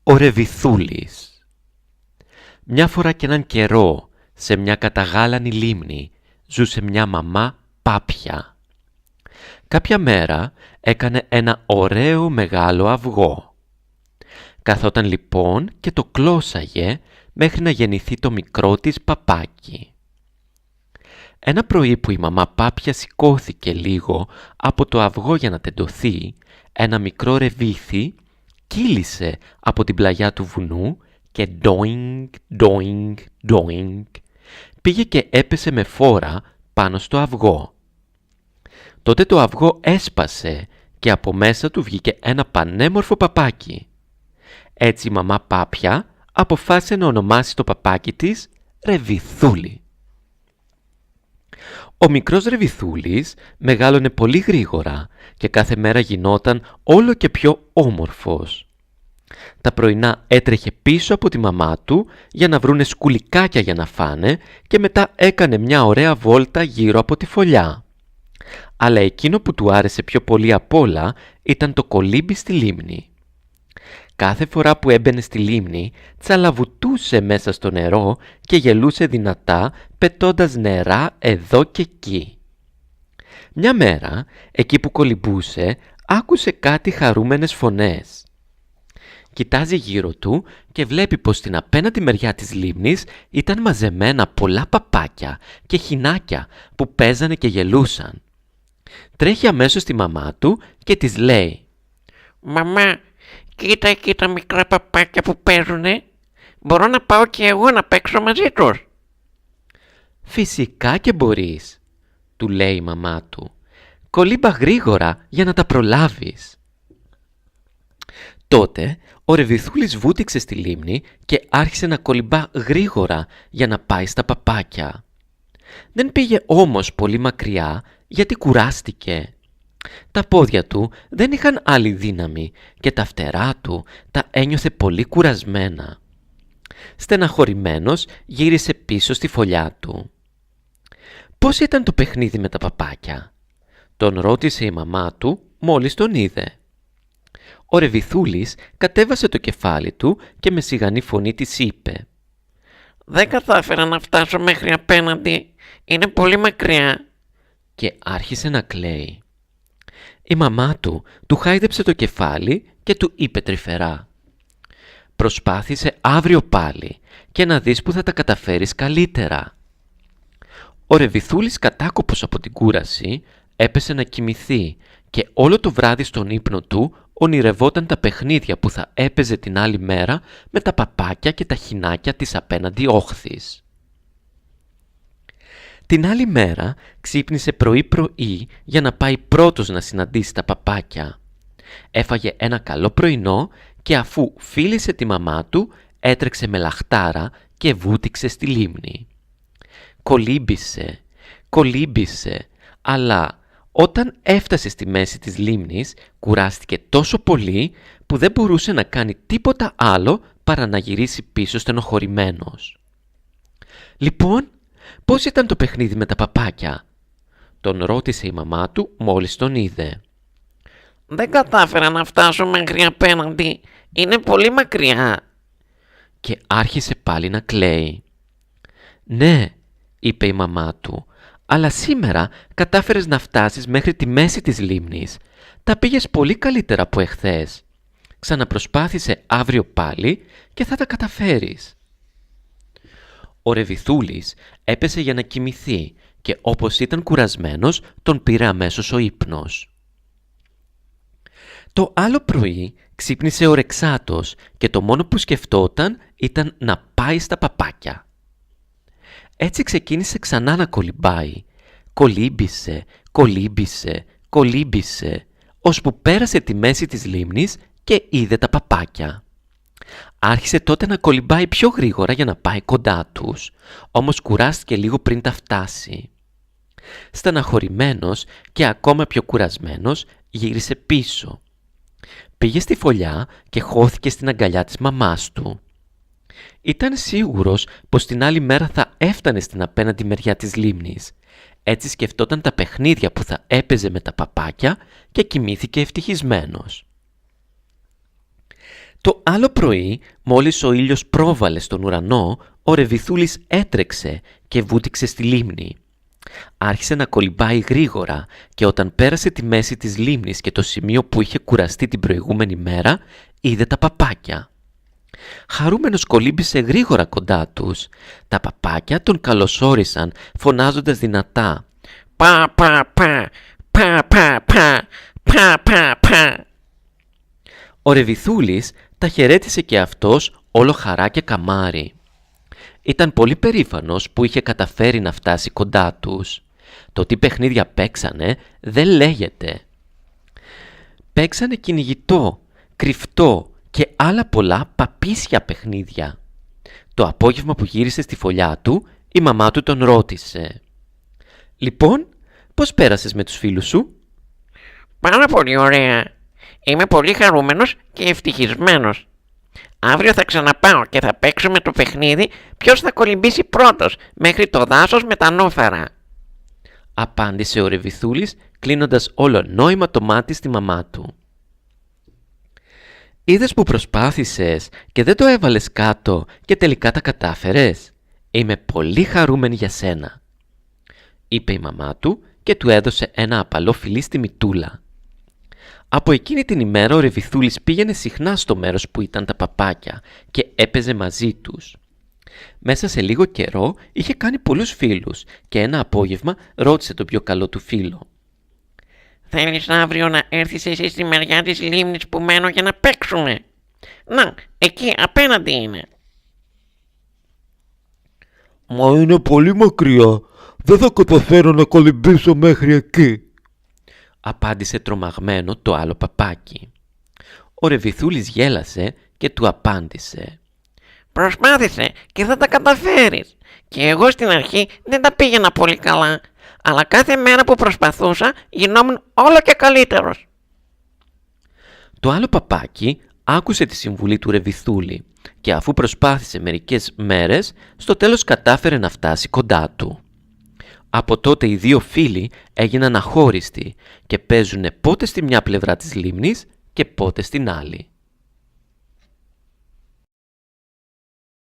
Ο Ρεβιθούλης. Μια φορά και έναν καιρό, σε μια καταγάλανη λίμνη, ζούσε μια μαμά πάπια. Κάποια μέρα έκανε ένα ωραίο μεγάλο αυγό. Καθόταν λοιπόν και το κλώσαγε μέχρι να γεννηθεί το μικρό της παπάκι. Ένα πρωί που η μαμά πάπια σηκώθηκε λίγο από το αυγό για να τεντωθεί, ένα μικρό ρεβίθι κύλησε από την πλαγιά του βουνού και ντόινγκ, ντόινγκ, ντόινγκ πήγε και έπεσε με φόρα πάνω στο αυγό. Τότε το αυγό έσπασε και από μέσα του βγήκε ένα πανέμορφο παπάκι. Έτσι η μαμά πάπια αποφάσισε να ονομάσει το παπάκι της Ρεβιθούλη. Ο μικρός Ρεβιθούλης μεγάλωνε πολύ γρήγορα και κάθε μέρα γινόταν όλο και πιο όμορφος. Τα πρωινά έτρεχε πίσω από τη μαμά του για να βρούνε σκουλικάκια για να φάνε και μετά έκανε μια ωραία βόλτα γύρω από τη φωλιά. Αλλά εκείνο που του άρεσε πιο πολύ απ' όλα ήταν το κολύμπι στη λίμνη. Κάθε φορά που έμπαινε στη λίμνη, τσαλαβουτούσε μέσα στο νερό και γελούσε δυνατά, πετώντας νερά εδώ και εκεί. Μια μέρα, εκεί που κολυμπούσε, άκουσε κάτι χαρούμενες φωνές. Κοιτάζει γύρω του και βλέπει πως στην απέναντι μεριά της λίμνης ήταν μαζεμένα πολλά παπάκια και χινάκια που παίζανε και γελούσαν. Τρέχει αμέσως στη μαμά του και της λέει: «Μαμά, κοίτα εκεί τα μικρά παπάκια που παίζουνε. Μπορώ να πάω και εγώ να παίξω μαζί τους?» «Φυσικά και μπορείς», του λέει η μαμά του. «Κολύμπα γρήγορα για να τα προλάβεις». Τότε ο Ρεβιθούλης βούτυξε στη λίμνη και άρχισε να κολυμπά γρήγορα για να πάει στα παπάκια. Δεν πήγε όμως πολύ μακριά γιατί κουράστηκε. Τα πόδια του δεν είχαν άλλη δύναμη και τα φτερά του τα ένιωθε πολύ κουρασμένα. Στεναχωρημένος γύρισε πίσω στη φωλιά του. «Πώς ήταν το παιχνίδι με τα παπάκια?» τον ρώτησε η μαμά του μόλις τον είδε. Ο Ρεβιθούλης κατέβασε το κεφάλι του και με σιγανή φωνή της είπε: «Δεν κατάφερα να φτάσω μέχρι απέναντι. Είναι πολύ μακριά». Και άρχισε να κλαίει. Η μαμά του χάιδεψε το κεφάλι και του είπε τρυφερά: «Προσπάθησε αύριο πάλι και να δεις που θα τα καταφέρεις καλύτερα». Ο Ρεβιθούλης, κατάκοπος από την κούραση, έπεσε να κοιμηθεί και όλο το βράδυ στον ύπνο του ονειρευόταν τα παιχνίδια που θα έπαιζε την άλλη μέρα με τα παπάκια και τα χινάκια της απέναντι όχθης. Την άλλη μέρα ξύπνησε πρωί-πρωί για να πάει πρώτος να συναντήσει τα παπάκια. Έφαγε ένα καλό πρωινό και αφού φίλησε τη μαμά του, έτρεξε με λαχτάρα και βούτυξε στη λίμνη. Κολύμπησε, κολύμπησε, αλλά όταν έφτασε στη μέση της λίμνης, κουράστηκε τόσο πολύ που δεν μπορούσε να κάνει τίποτα άλλο παρά να γυρίσει πίσω στενοχωρημένος. «Λοιπόν, πώς ήταν το παιχνίδι με τα παπάκια?» τον ρώτησε η μαμά του μόλις τον είδε. «Δεν κατάφερα να φτάσω μέχρι απέναντι. Είναι πολύ μακριά». Και άρχισε πάλι να κλαίει. «Ναι», είπε η μαμά του, «αλλά σήμερα κατάφερες να φτάσεις μέχρι τη μέση της λίμνης. Τα πήγες πολύ καλύτερα από εχθές. Ξαναπροσπάθησε αύριο πάλι και θα τα καταφέρεις». Ο Ρεβιθούλης έπεσε για να κοιμηθεί και όπως ήταν κουρασμένος τον πήρε αμέσως ο ύπνος. Το άλλο πρωί ξύπνησε ορεξάτος και το μόνο που σκεφτόταν ήταν να πάει στα παπάκια. Έτσι ξεκίνησε ξανά να κολυμπάει. Κολύμπησε, κολύμπησε, κολύμπησε, ώσπου πέρασε τη μέση της λίμνης και είδε τα παπάκια. Άρχισε τότε να κολυμπάει πιο γρήγορα για να πάει κοντά τους, όμως κουράστηκε λίγο πριν τα φτάσει. Στεναχωρημένος και ακόμα πιο κουρασμένος γύρισε πίσω. Πήγε στη φωλιά και χώθηκε στην αγκαλιά της μαμάς του. Ήταν σίγουρος πως την άλλη μέρα θα έφτανε στην απέναντι μεριά της λίμνης. Έτσι σκεφτόταν τα παιχνίδια που θα έπαιζε με τα παπάκια και κοιμήθηκε ευτυχισμένος. Το άλλο πρωί, μόλις ο ήλιος πρόβαλε στον ουρανό, ο Ρεβιθούλης έτρεξε και βούτυξε στη λίμνη. Άρχισε να κολυμπάει γρήγορα και όταν πέρασε τη μέση της λίμνης και το σημείο που είχε κουραστεί την προηγούμενη μέρα, είδε τα παπάκια. Χαρούμενος κολύμπησε γρήγορα κοντά τους. Τα παπάκια τον καλωσόρισαν φωνάζοντας δυνατά Πα, πα, πα, πα, πα, πα, πα, πα, πα. Ο Ρεβιθούλης τα χαιρέτησε και αυτός όλο χαρά και καμάρι. Ήταν πολύ περήφανος που είχε καταφέρει να φτάσει κοντά τους. Το τι παιχνίδια παίξανε δεν λέγεται. Παίξανε κυνηγητό, κρυφτό και άλλα πολλά παπίσια παιχνίδια. Το απόγευμα που γύρισε στη φωλιά του, η μαμά του τον ρώτησε «Λοιπόν, πώς πέρασες με τους φίλους σου?» Πάρα πολύ ωραία. Είμαι πολύ χαρούμενος και ευτυχισμένος. Αύριο θα ξαναπάω και θα παίξουμε το παιχνίδι ποιος θα κολυμπήσει πρώτος μέχρι το δάσος με τα νόφερα. Απάντησε ο Ρεβιθούλης κλείνοντας όλο νόημα το μάτι στη μαμά του. «Είδες που προσπάθησες και δεν το έβαλες κάτω και τελικά τα κατάφερες? Είμαι πολύ χαρούμενη για σένα», είπε η μαμά του και του έδωσε ένα απαλό φιλί στη μητούλα. Από εκείνη την ημέρα ο Ρεβιθούλης πήγαινε συχνά στο μέρος που ήταν τα παπάκια και έπαιζε μαζί τους. Μέσα σε λίγο καιρό είχε κάνει πολλούς φίλους και ένα απόγευμα ρώτησε τον πιο καλό του φίλο Θέλεις αύριο να έρθεις εσύ στη μεριά της λίμνης που μένω για να παίξουμε? Να, εκεί απέναντι είναι. «Μα είναι πολύ μακριά. Δεν θα καταφέρω να κολυμπήσω μέχρι εκεί», απάντησε τρομαγμένο το άλλο παπάκι. Ο Ρεβιθούλης γέλασε και του απάντησε Προσπάθησε και θα τα καταφέρεις. Και εγώ στην αρχή δεν τα πήγαινα πολύ καλά, αλλά κάθε μέρα που προσπαθούσα γινόμουν όλο και καλύτερος. Το άλλο παπάκι άκουσε τη συμβουλή του Ρεβιθούλη και αφού προσπάθησε μερικές μέρες, στο τέλος κατάφερε να φτάσει κοντά του. Από τότε οι δύο φίλοι έγιναν αχώριστοι και παίζουνε πότε στη μια πλευρά της λίμνης και πότε στην άλλη.